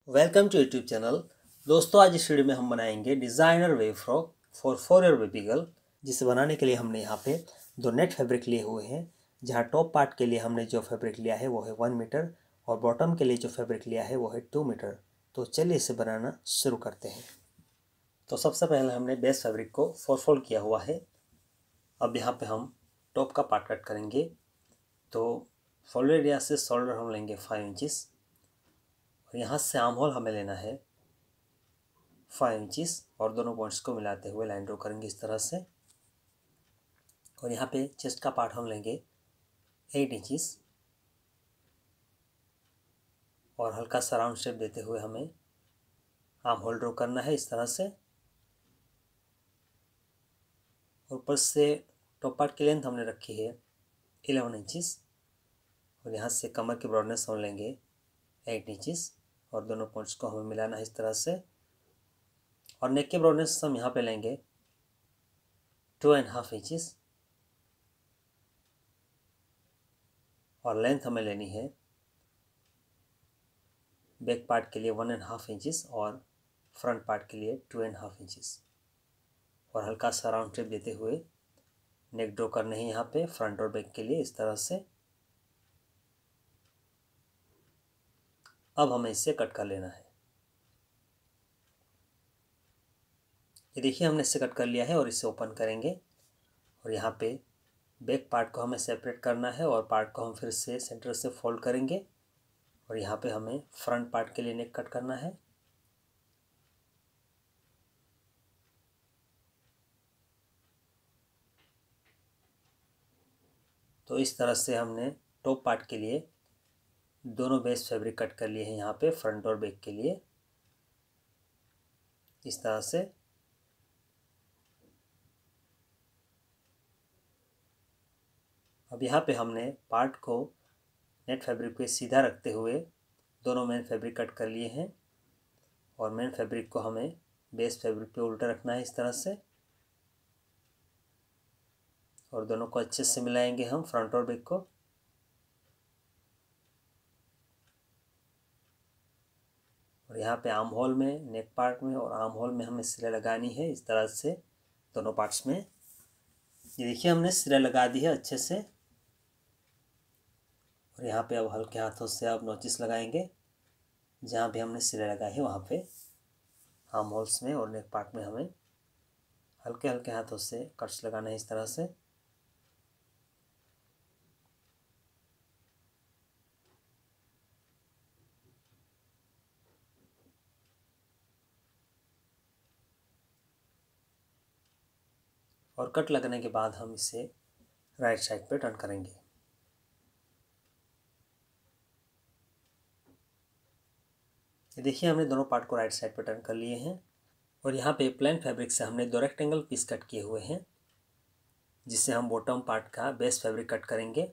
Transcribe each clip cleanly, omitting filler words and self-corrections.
Welcome to YouTube channel. दोस्तों, आज इस वीडियो में हम बनाएंगे designer wave frock for 4 year baby girl. जिसे बनाने के लिए हमने यहाँ पे दो नेट फैब्रिक लिए हुए हैं। जहाँ टॉप पार्ट के लिए हमने जो फैब्रिक लिया है वो है 1 मीटर और बॉटम के लिए जो फैब्रिक लिया है वो है 2 मीटर। तो चलिए इसे बनाना शुरू करते हैं। तो सबसे पहले हमने बेस फैब्रिक को 4 फोल्ड किया हुआ है। अब यहाँ पे हम टॉप का पार्ट कट करेंगे। तो फोल्डेड एरिया से शोल्डर हम लेंगे 5 इंचिस और यहाँ से आर्म होल हमें लेना है 5 इंचिस और दोनों पॉइंट्स को मिलाते हुए लाइन ड्रॉ करेंगे इस तरह से। और यहाँ पे चेस्ट का पार्ट हम लेंगे 8 इंचिस और हल्का सा राउंड शेप देते हुए हमें आर्म होल ड्रॉ करना है इस तरह से। ऊपर से टॉप पार्ट की लेंथ हमने रखी है 11 इंचिस और यहाँ से कमर की ब्रॉडनेस हम लेंगे 8 इंचिस और दोनों पॉइंट्स को हमें मिलाना है इस तरह से। और नेक की ब्रॉडनेस हम यहाँ पे लेंगे 2.5 इंचिस और लेंथ हमें लेनी है बैक पार्ट के लिए 1.5 इंचिस और फ्रंट पार्ट के लिए 2.5 इंचिस और हल्का सा राउंड शेप देते हुए नेक ड्रॉ करने हैं यहाँ पे फ्रंट और बैक के लिए इस तरह से। अब हमें इसे कट कर लेना है। ये देखिए हमने इसे कट कर लिया है और इसे ओपन करेंगे और यहाँ पे बैक पार्ट को हमें सेपरेट करना है और पार्ट को हम फिर से सेंटर से फोल्ड करेंगे और यहाँ पे हमें फ्रंट पार्ट के लिए नेक कट करना है। तो इस तरह से हमने टॉप पार्ट के लिए दोनों बेस फैब्रिक कट कर लिए हैं यहाँ पे फ्रंट और बैक के लिए इस तरह से। अब यहाँ पे हमने पार्ट को नेट फैब्रिक पे सीधा रखते हुए दोनों मेन फैब्रिक कट कर लिए हैं और मेन फैब्रिक को हमें बेस फैब्रिक पे उल्टा रखना है इस तरह से और दोनों को अच्छे से मिलाएंगे हम फ्रंट और बैक को। और यहाँ पे आर्म होल में, नेक पार्ट में और आर्म होल में हमें सिलाई लगानी है इस तरह से दोनों पार्ट्स में। ये देखिए हमने सिलाई लगा दी है अच्छे से और यहाँ पे अब हल्के हाथों से अब नोचिस लगाएंगे जहाँ भी हमने सिलाई लगाई है वहाँ पे आर्म होल्स में और नेक पार्ट में हमें हल्के हल्के हाथों से कट्स लगाना है इस तरह से। और कट लगने के बाद हम इसे राइट साइड पे टर्न करेंगे। ये देखिए हमने दोनों पार्ट को राइट साइड पे टर्न कर लिए हैं और यहाँ पे प्लेन फैब्रिक से हमने दो रेक्टेंगल पीस कट किए हुए हैं जिससे हम बॉटम पार्ट का बेस फैब्रिक कट करेंगे।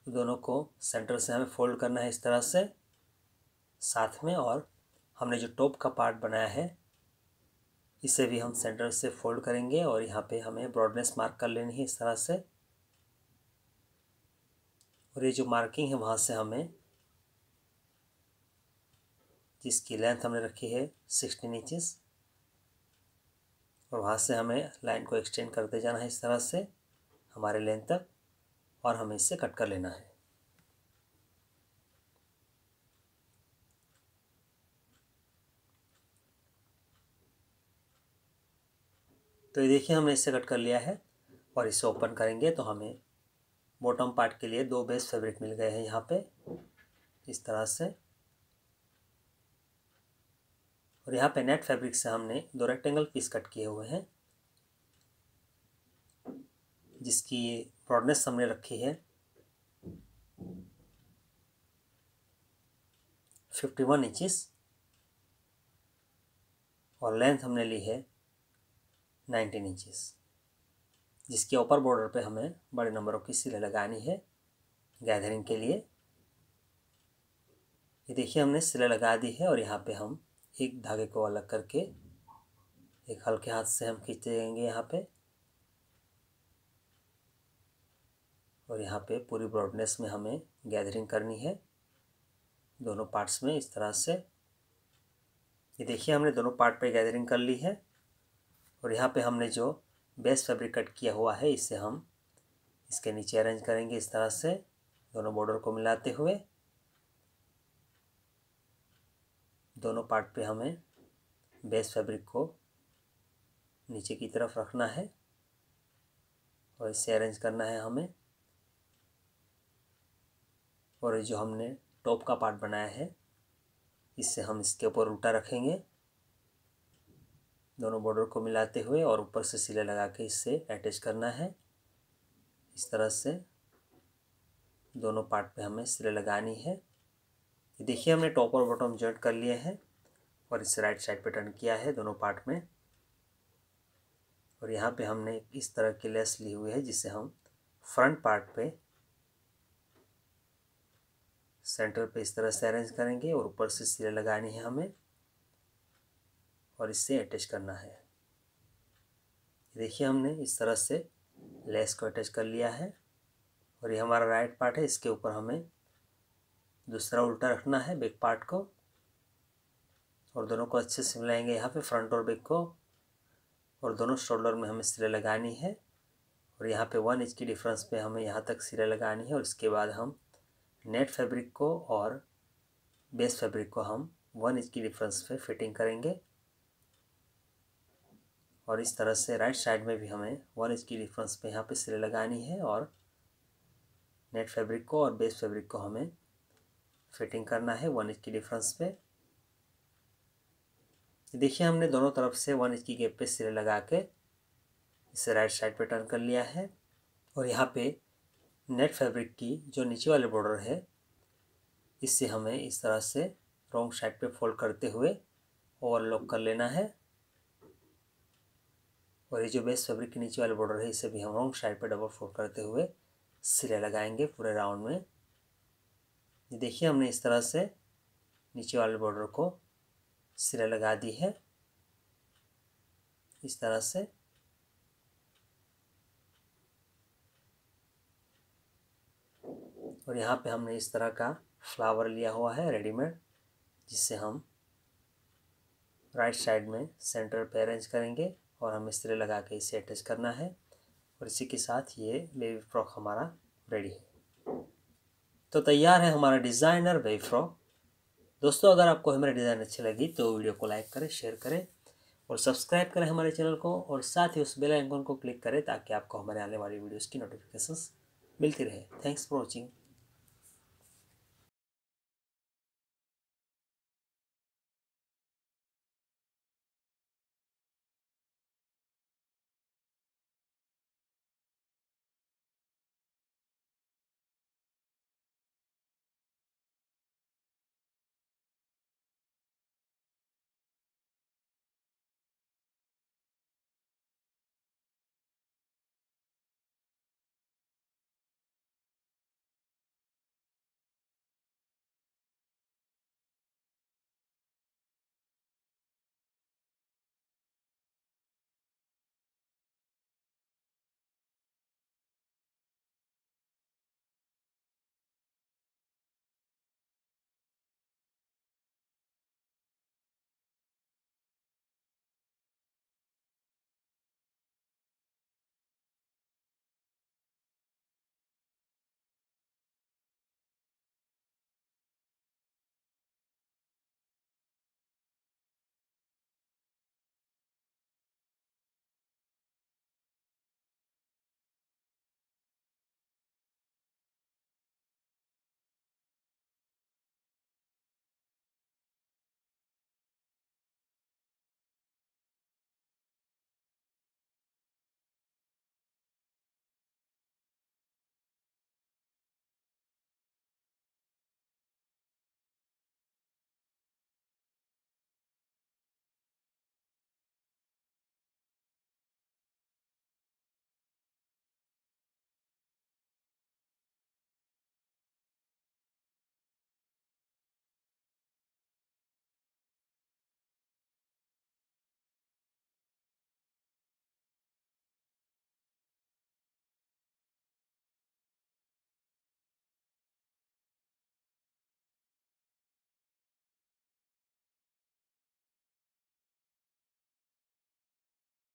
दोनों को सेंटर से हमें फोल्ड करना है इस तरह से साथ में और हमने जो टॉप का पार्ट बनाया है इसे भी हम सेंटर से फोल्ड करेंगे और यहाँ पे हमें ब्रॉडनेस मार्क कर लेनी है इस तरह से। और ये जो मार्किंग है वहाँ से हमें, जिसकी लेंथ हमने रखी है 16 इंचेस और वहाँ से हमें लाइन को एक्सटेंड करते जाना है इस तरह से हमारे लेंथ तक और हमें इसे कट कर लेना है। तो ये देखिए हमने इसे कट कर लिया है और इसे ओपन करेंगे तो हमें बॉटम पार्ट के लिए दो बेस फैब्रिक मिल गए हैं यहाँ पे इस तरह से। और यहाँ पे नेट फैब्रिक से हमने दो रेक्टेंगल पीस कट किए हुए हैं जिसकी ब्रॉडनेस हमने रखी है 51 इंचेस और लेंथ हमने ली है 19 इंचेस जिसके ऊपर बॉर्डर पे हमें बड़े नंबरों की सिलाई लगानी है गैदरिंग के लिए। ये देखिए हमने सिलाई लगा दी है और यहाँ पे हम एक धागे को अलग करके एक हल्के हाथ से हम खींचते जाएंगे यहाँ पे और यहाँ पे पूरी ब्रॉडनेस में हमें गैदरिंग करनी है दोनों पार्ट्स में इस तरह से। ये देखिए हमने दोनों पार्ट पे गैदरिंग कर ली है। और यहाँ पे हमने जो बेस फैब्रिक कट किया हुआ है इसे हम इसके नीचे अरेंज करेंगे इस तरह से, दोनों बॉर्डर को मिलाते हुए। दोनों पार्ट पे हमें बेस फैब्रिक को नीचे की तरफ रखना है और इसे अरेंज करना है हमें। और ये जो हमने टॉप का पार्ट बनाया है इससे हम इसके ऊपर उल्टा रखेंगे, दोनों बॉर्डर को मिलाते हुए, और ऊपर से सिलाई लगा के इससे अटैच करना है इस तरह से। दोनों पार्ट पे हमें सिलाई लगानी है। ये देखिए हमने टॉप और बॉटम जॉइंट कर लिए हैं और इसे राइट साइड पे टर्न किया है दोनों पार्ट में। और यहाँ पे हमने इस तरह की लेस ली हुई है जिसे हम फ्रंट पार्ट पे सेंटर पे इस तरह से अरेंज करेंगे और ऊपर से सिलाई लगानी है हमें और इससे अटैच करना है। देखिए हमने इस तरह से लेस को अटैच कर लिया है। और ये हमारा राइट पार्ट है, इसके ऊपर हमें दूसरा उल्टा रखना है बैक पार्ट को और दोनों को अच्छे से मिलाएंगे यहाँ पे, फ्रंट और बैक को। और दोनों शोल्डर में हमें सिलाई लगानी है और यहाँ पे 1 इंच की डिफरेंस पे हमें यहाँ तक सिलाई लगानी है। और इसके बाद हम नेट फैब्रिक को और बेस फैब्रिक को हम 1 इंच की डिफरेंस पे फिटिंग करेंगे। और इस तरह से राइट साइड में भी हमें 1 इंच की डिफरेंस पे यहाँ पे सिलाई लगानी है और नेट फैब्रिक को और बेस फैब्रिक को हमें फिटिंग करना है 1 इंच की डिफरेंस पे। देखिए हमने दोनों तरफ से 1 इंच की गैप पे सिलाई लगा के इसे राइट साइड पे टर्न कर लिया है। और यहाँ पे नेट फैब्रिक की जो नीचे वाले बॉर्डर है इससे हमें इस तरह से रॉन्ग साइड पे फोल्ड करते हुए ओवरलॉक कर लेना है। और ये जो बेस फैब्रिक के नीचे वाले बॉर्डर है इसे भी हम रॉन्ग साइड पे डबल फोल्ड करते हुए सिलाई लगाएंगे पूरे राउंड में। ये देखिए हमने इस तरह से नीचे वाले बॉर्डर को सिलाई लगा दी है इस तरह से। और यहाँ पे हमने इस तरह का फ्लावर लिया हुआ है रेडीमेड, जिससे हम राइट साइड में सेंटर पे अरेंज करेंगे और हमें सिलाई लगा के इसे अटैच करना है। और इसी के साथ ये बेबी फ्रॉक हमारा रेडी है। तो तैयार है हमारा डिज़ाइनर बेबी फ्रॉक। दोस्तों अगर आपको हमारी डिज़ाइन अच्छी लगी तो वीडियो को लाइक करें, शेयर करें और सब्सक्राइब करें हमारे चैनल को, और साथ ही उस बेल आइकन को क्लिक करें ताकि आपको हमारे आने वाली वीडियोस की नोटिफिकेशंस मिलती रहे। Thanks for watching.